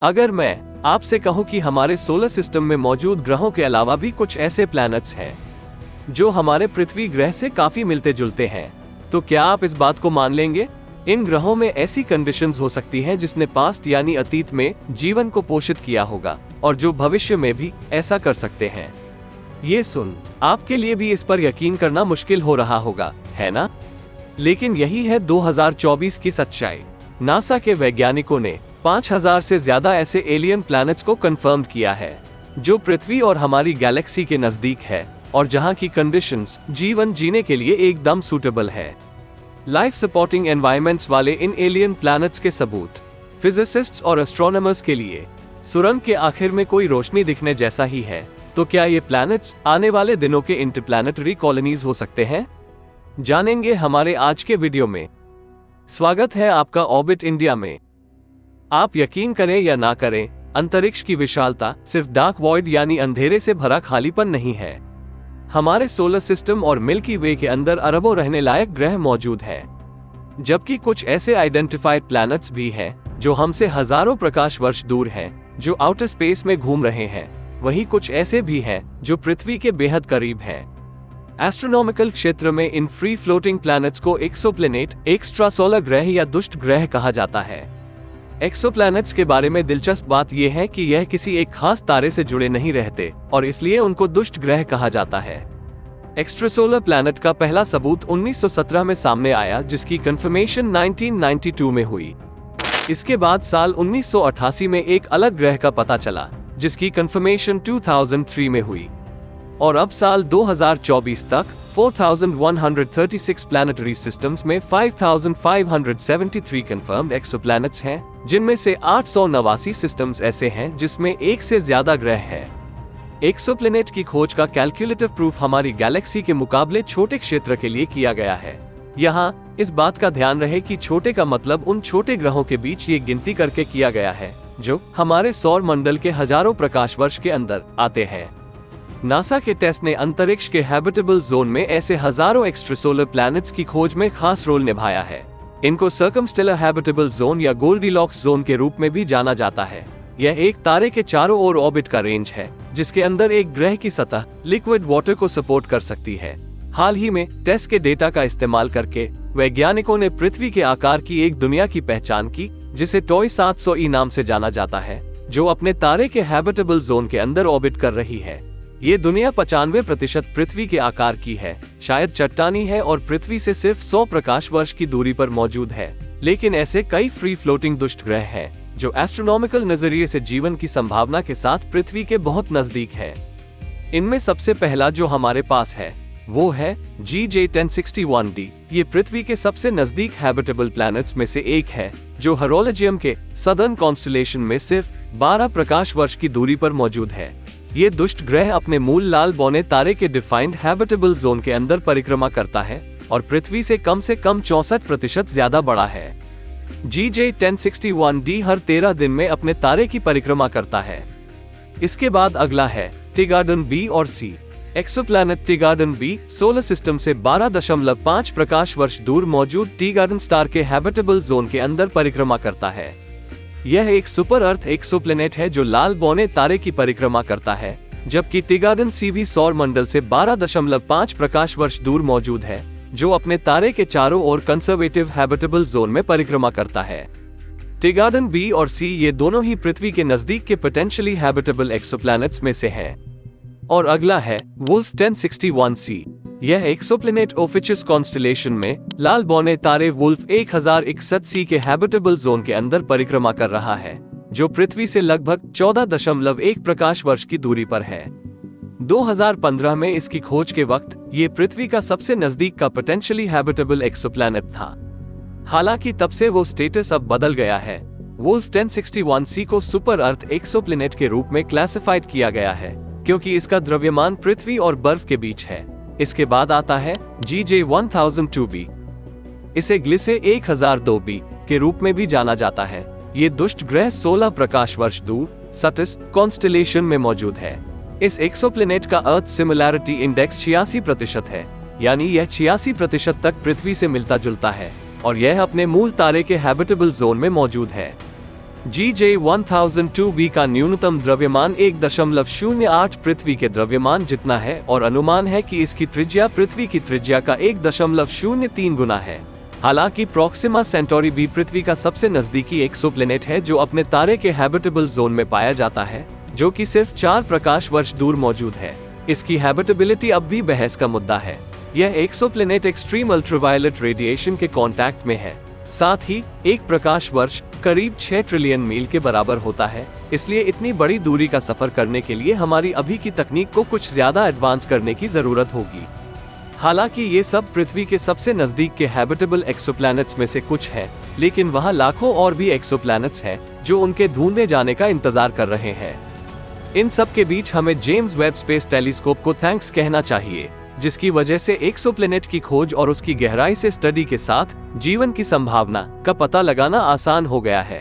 अगर मैं आपसे कहूं कि हमारे सोलर सिस्टम में मौजूद ग्रहों के अलावा भी कुछ ऐसे प्लैनेट्स हैं जो हमारे पृथ्वी ग्रह से काफी मिलते जुलते हैं, तो क्या आप इस बात को मान लेंगे? इन ग्रहों में ऐसी कंडीशंस हो सकती हैं जिसने पास्ट यानी अतीत में जीवन को पोषित किया होगा और जो भविष्य में भी ऐसा कर सकते हैं। ये सुन आपके लिए भी इस पर यकीन करना मुश्किल हो रहा होगा, है ना? लेकिन यही है 2024 की सच्चाई। नासा के वैज्ञानिकों ने 5000 से ज्यादा ऐसे एलियन प्लैनेट्स को कंफर्म किया है जो पृथ्वी और हमारी गैलेक्सी के नजदीक है और जहां की कंडीशंस जीवन जीने के लिए एकदम सूटेबल है। लाइफ सपोर्टिंग एनवायरमेंट्स वाले इन एलियन प्लैनेट्स के सबूत फिजिसिस्ट्स और एस्ट्रोनॉमर्स के लिए सुरंग के आखिर में कोई रोशनी दिखने जैसा ही है। तो क्या ये प्लैनेट्स आने वाले दिनों के इंटरप्लैनेटरी कॉलोनीज हो सकते हैं? जानेंगे हमारे आज के वीडियो में। स्वागत है आपका ऑर्बिट इंडिया में। आप यकीन करें या ना करें, अंतरिक्ष की विशालता सिर्फ डार्क वॉइड यानी अंधेरे से भरा खालीपन नहीं है। हमारे सोलर सिस्टम और मिल्की वे के अंदर अरबों रहने लायक ग्रह मौजूद हैं, जबकि कुछ ऐसे आइडेंटिफाइड प्लैनेट्स भी हैं जो हमसे हजारों प्रकाश वर्ष दूर हैं, जो आउटर स्पेस में घूम रहे हैं। वहीं कुछ ऐसे भी हैं जो पृथ्वी के बेहद करीब हैं। एस्ट्रोनॉमिकल क्षेत्र में इन फ्री फ्लोटिंग प्लैनेट्स को एक्सोप्लैनेट, एक्स्ट्रा सोलर ग्रह या दुष्ट ग्रह कहा जाता है। एक्सोप्लैनेट्स के बारे में दिलचस्प बात यह है कि यह किसी एक खास तारे से जुड़े नहीं रहते और इसलिए उनको दुष्ट ग्रह कहा जाता है। एक्स्ट्रासोलर प्लैनेट का पहला सबूत 1917 में सामने आया, जिसकी कंफर्मेशन 1992 में हुई। इसके बाद साल 1988 में एक अलग ग्रह का पता चला, जिसकी कंफर्मेशन 2003 में हुई। और अब साल 2024 तक 4136 प्लैनेटरी सिस्टम्स में 5573 कंफर्म्ड एक्सोप्लैनेट्स हैं, जिनमें से 889 सिस्टम्स ऐसे हैं जिसमें एक से ज्यादा ग्रह हैं। एक्सोप्लैनेट की खोज का कैलकुलेटिव प्रूफ हमारी गैलेक्सी के मुकाबले छोटे क्षेत्र के लिए किया गया है। यहाँ इस बात का ध्यान रहे कि छोटे का मतलब उन छोटे ग्रहों के बीच ये गिनती करके किया गया है जो हमारे सौर मंडल के हजारों प्रकाश वर्ष के अंदर आते हैं। नासा के टेस्ट ने अंतरिक्ष के हैबिटेबल जोन में ऐसे हजारों एक्स्ट्रासोलर प्लैनेट्स की खोज में खास रोल निभाया है। इनको सर्कमस्टेलर हैबिटेबल जोन या गोल्डीलॉक्स जोन के रूप में भी जाना जाता है। यह एक तारे के चारों ओर ऑर्बिट का रेंज है, जिसके अंदर एक ग्रह की सतह लिक्विड वाटर को सपोर्ट कर सकती है। हाल ही में टेस्ट के डेटा का इस्तेमाल करके वैज्ञानिकों ने पृथ्वी के आकार की एक दुनिया की पहचान की, जिसे टॉय 700E नाम से जाना जाता है, जो अपने तारे के हैबिटेबल जोन के अंदर ऑर्बिट कर रही है। ये दुनिया 95% पृथ्वी के आकार की है, शायद चट्टानी है और पृथ्वी से सिर्फ 100 प्रकाश वर्ष की दूरी पर मौजूद है। लेकिन ऐसे कई फ्री फ्लोटिंग दुष्ट ग्रह हैं जो एस्ट्रोनॉमिकल नजरिए से जीवन की संभावना के साथ पृथ्वी के बहुत नजदीक है। इनमें सबसे पहला जो हमारे पास है वो है GJ1061d। ये पृथ्वी के सबसे नजदीक हैबिटेबल प्लैनेट्स में से एक है, जो हेरोलॉजियम के सदर्न कॉन्स्टेलेशन में सिर्फ 12 प्रकाश वर्ष की दूरी पर मौजूद है। ये दुष्ट ग्रह अपने मूल लाल बौने तारे के डिफाइंड हैबिटेबल जोन के अंदर परिक्रमा करता है और पृथ्वी से कम 64% ज्यादा बड़ा है। GJ1061d हर 13 दिन में अपने तारे की परिक्रमा करता है। इसके बाद अगला है टिगार्डन बी और सी। एक्सोप्लैनेट टिगार्डन बी सोलर सिस्टम से 12.5 प्रकाश वर्ष दूर मौजूद टिगार्डन स्टार के हैबिटेबल जोन के अंदर परिक्रमा करता है। यह एक सुपर अर्थ एक्सोप्लैनेट है जो लाल बौने तारे की परिक्रमा करता है, जबकि टिगार्डन सी भी सौर मंडल से 12.5 प्रकाश वर्ष दूर मौजूद है, जो अपने तारे के चारों ओर कंजर्वेटिव हैबिटेबल जोन में परिक्रमा करता है। टिगार्डन बी और सी ये दोनों ही पृथ्वी के नजदीक के पोटेंशियली हैबिटेबल एक्सोप्लैनेट्स में से हैं। और अगला है वुल्फ 1061c। यह एक्सोप्लैनेट ओफिचस कॉन्स्टेलेशन में लाल बौने तारे वुल्फ 1061c के हैबिटेबल जोन के अंदर परिक्रमा कर रहा है, जो पृथ्वी से लगभग 14.1 प्रकाश वर्ष की दूरी पर है। 2015 में इसकी खोज के वक्त ये पृथ्वी का सबसे नजदीक का पोटेंशियली हैबिटेबल एक्सोप्लैनेट था। हालांकि तब से वो स्टेटस अब बदल गया है। वुल्फ 1061c को सुपर अर्थ एक्सोप्लैनेट के रूप में क्लासिफाइड किया गया है, क्योंकि इसका द्रव्यमान पृथ्वी और बर्फ के बीच है। इसके बाद आता है GJ1002b। इसे ग्लिसे 1002b के रूप में भी जाना जाता है। ये दुष्ट ग्रह 16 प्रकाश वर्ष दूर सटिस कॉन्स्टेलेशन में मौजूद है। इस एक्सोप्लैनेट का अर्थ सिमिलैरिटी इंडेक्स 86% है, यानी यह 86% तक पृथ्वी से मिलता जुलता है और यह अपने मूल तारे के हैबिटेबल जोन में मौजूद है। GJ1002b का न्यूनतम द्रव्यमान 1.08 पृथ्वी के द्रव्यमान जितना है और अनुमान है कि इसकी त्रिज्या पृथ्वी की त्रिज्या का 1.03 गुना है। हालांकि प्रॉक्सिमा सेंटोरी भी पृथ्वी का सबसे नजदीकी एक्सोप्लैनेट है जो अपने तारे के हैबिटेबल जोन में पाया जाता है, जो कि सिर्फ 4 प्रकाश वर्ष दूर मौजूद है। इसकी हैबिटेबिलिटी अब भी बहस का मुद्दा है। यह एक्सोप्लैनेट एक्सट्रीम अल्ट्रावायलेट रेडिएशन के कांटेक्ट में है। साथ ही एक प्रकाश वर्ष करीब 6 ट्रिलियन मील के बराबर होता है, इसलिए इतनी बड़ी दूरी का सफर करने के लिए हमारी अभी की तकनीक को कुछ ज्यादा एडवांस करने की जरूरत होगी। हालांकि ये सब पृथ्वी के सबसे नजदीक के हैबिटेबल एक्सोप्लैनेट्स में से कुछ हैं, लेकिन वहाँ लाखों और भी एक्सोप्लैनेट्स हैं जो उनके ढूंढे जाने का इंतजार कर रहे हैं। इन सब के बीच हमें जेम्स वेब स्पेस टेलीस्कोप को थैंक्स कहना चाहिए, जिसकी वजह से एक्सोप्लैनेट की खोज और उसकी गहराई से स्टडी के साथ जीवन की संभावना का पता लगाना आसान हो गया है।